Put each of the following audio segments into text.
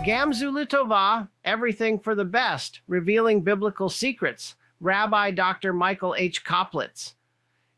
Ltovah, Everything for the Best, Revealing Biblical Secrets, Rabbi Dr. Michael H. Koplitz.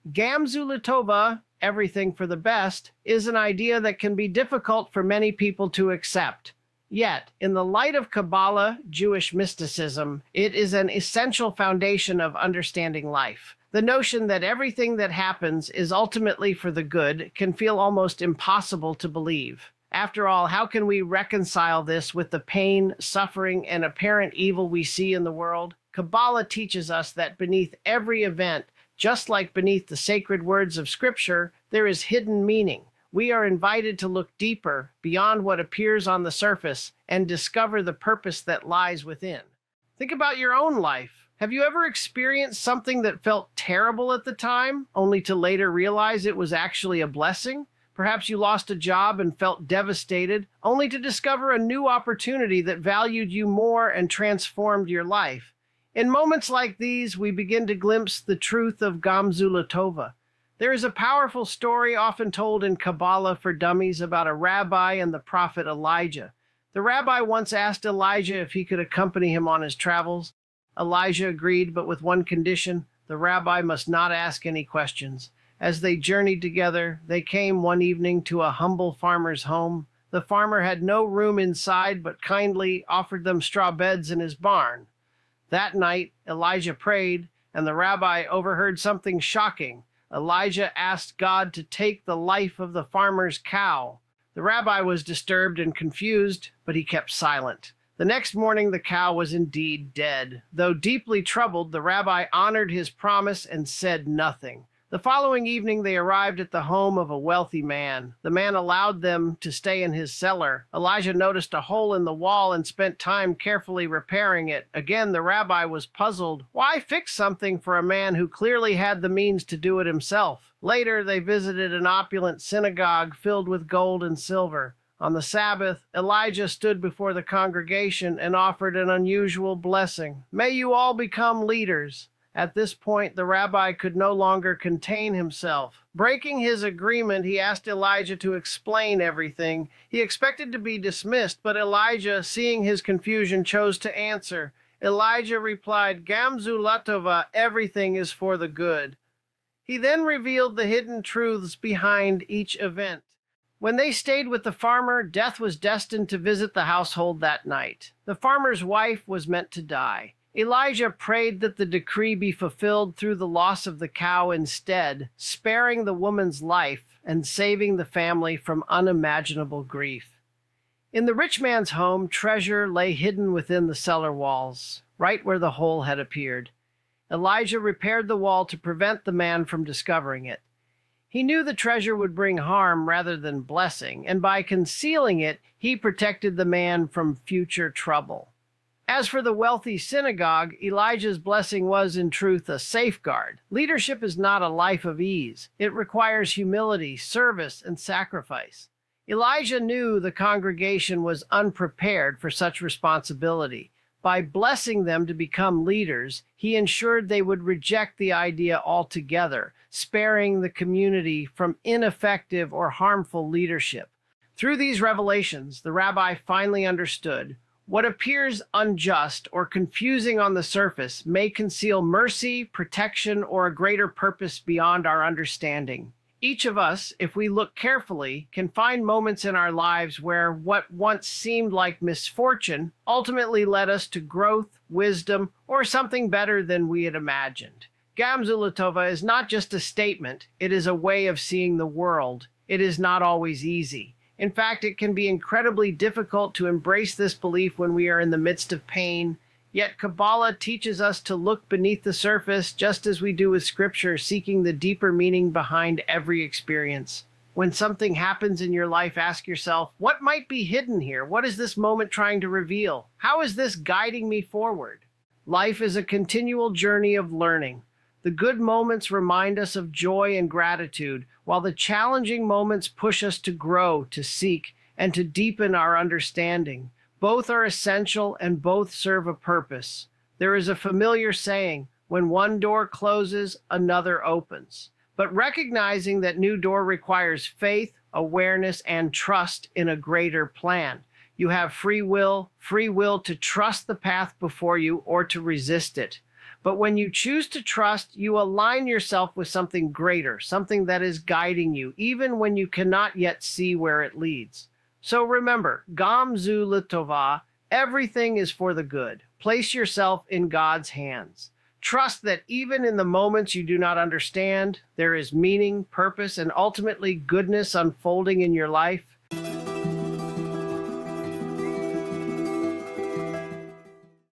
Ltovah, Everything for the Best, is an idea that can be difficult for many people to accept. Yet, in the light of Kabbalah, Jewish mysticism, it is an essential foundation of understanding life. The notion that everything that happens is ultimately for the good can feel almost impossible to believe. After all, how can we reconcile this with the pain, suffering, and apparent evil we see in the world? Kabbalah teaches us that beneath every event, just like beneath the sacred words of Scripture, there is hidden meaning. We are invited to look deeper, beyond what appears on the surface, and discover the purpose that lies within. Think about your own life. Have you ever experienced something that felt terrible at the time, only to later realize it was actually a blessing? Perhaps you lost a job and felt devastated, only to discover a new opportunity that valued you more and transformed your life. In moments like these, we begin to glimpse the truth of Ltovah. There is a powerful story often told in Kabbalah for Dummies about a rabbi and the prophet Elijah. The rabbi once asked Elijah if he could accompany him on his travels. Elijah agreed, but with one condition: the rabbi must not ask any questions. As they journeyed together, they came one evening to a humble farmer's home. The farmer had no room inside, but kindly offered them straw beds in his barn. That night, Elijah prayed, and the rabbi overheard something shocking. Elijah asked God to take the life of the farmer's cow. The rabbi was disturbed and confused, but he kept silent. The next morning, the cow was indeed dead. Though deeply troubled, the rabbi honored his promise and said nothing. The following evening, they arrived at the home of a wealthy man. The man allowed them to stay in his cellar. Elijah noticed a hole in the wall and spent time carefully repairing it. Again, the rabbi was puzzled. Why fix something for a man who clearly had the means to do it himself? Later, they visited an opulent synagogue filled with gold and silver. On the Sabbath, Elijah stood before the congregation and offered an unusual blessing. "May you all become leaders." At this point, the rabbi could no longer contain himself. Breaking his agreement, he asked Elijah to explain everything. He expected to be dismissed, but Elijah, seeing his confusion, chose to answer. Elijah replied, Ltovah, everything is for the good. He then revealed the hidden truths behind each event. When they stayed with the farmer, death was destined to visit the household that night. The farmer's wife was meant to die. Elijah prayed that the decree be fulfilled through the loss of the cow instead, sparing the woman's life and saving the family from unimaginable grief. In the rich man's home, treasure lay hidden within the cellar walls, right where the hole had appeared. Elijah repaired the wall to prevent the man from discovering it. He knew the treasure would bring harm rather than blessing, and by concealing it, he protected the man from future trouble. As for the wealthy synagogue, Elijah's blessing was, in truth, a safeguard. Leadership is not a life of ease. It requires humility, service, and sacrifice. Elijah knew the congregation was unprepared for such responsibility. By blessing them to become leaders, he ensured they would reject the idea altogether, sparing the community from ineffective or harmful leadership. Through these revelations, the rabbi finally understood what appears unjust or confusing on the surface may conceal mercy, protection, or a greater purpose beyond our understanding. Each of us, if we look carefully, can find moments in our lives where what once seemed like misfortune ultimately led us to growth, wisdom, or something better than we had imagined. Ltovah is not just a statement, it is a way of seeing the world. It is not always easy. In fact, it can be incredibly difficult to embrace this belief when we are in the midst of pain. Yet Kabbalah teaches us to look beneath the surface, just as we do with Scripture, seeking the deeper meaning behind every experience. When something happens in your life, ask yourself, what might be hidden here? What is this moment trying to reveal? How is this guiding me forward? Life is a continual journey of learning. The good moments remind us of joy and gratitude, while the challenging moments push us to grow, to seek, and to deepen our understanding. Both are essential and both serve a purpose. There is a familiar saying, when one door closes, another opens. But recognizing that new door requires faith, awareness, and trust in a greater plan. You have free will to trust the path before you or to resist it. But when you choose to trust, you align yourself with something greater, something that is guiding you, even when you cannot yet see where it leads. So remember, Gam Zu Ltovah, everything is for the good. Place yourself in God's hands. Trust that even in the moments you do not understand, there is meaning, purpose, and ultimately goodness unfolding in your life.